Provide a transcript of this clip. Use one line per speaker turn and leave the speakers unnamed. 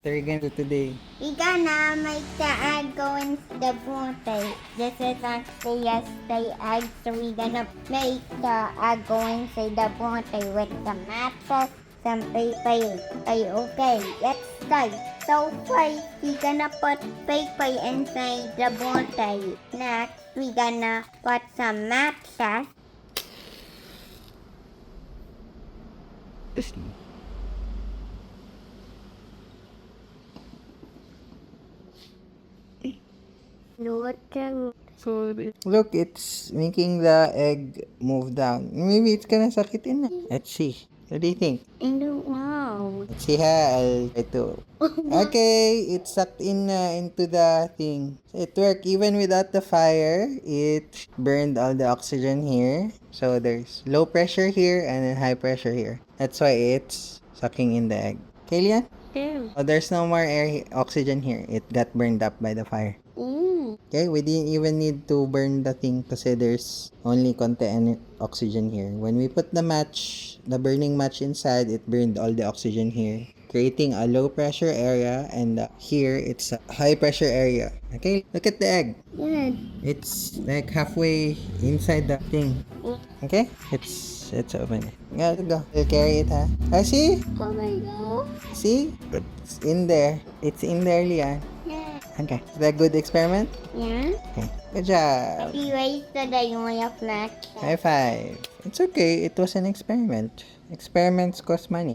What are you gonna do today?
We're gonna make the egg go into the water. This is actually yesterday's egg, so we're gonna make the egg go into the water with some matches, some paper. Okay, let's start. So first, we're gonna put paper inside the water. Next, we're gonna put some matches.
Look, it's making the egg move down. Maybe it's gonna suck it in. Let's see. What do you think?
I don't know.
Let's see ha. I'll try to. Okay, it sucked in into the thing. It worked even without the fire. It burned all the oxygen here. So there's low pressure here and then high pressure here. That's why it's sucking in the egg. Kalian? Oh, there's no more oxygen here. It got burned up by the fire. Okay, we didn't even need to burn the thing kasi there's only konti oxygen here. When we put the match, the burning match inside, it burned all the oxygen here, creating a low pressure area, and here it's a high pressure area. Okay, look at the egg.
Good.
It's like halfway inside the thing. Okay, it's open. Yeah, go. You carry it, ha? Ah, see?
Oh my god.
See? It's in there. It's in there, Lian.
Yeah.
Okay. Is that a good experiment?
Yeah.
Okay. Good job.
We wasted a unit of matches.
High five. It's okay. It was an experiment. Experiments cost money.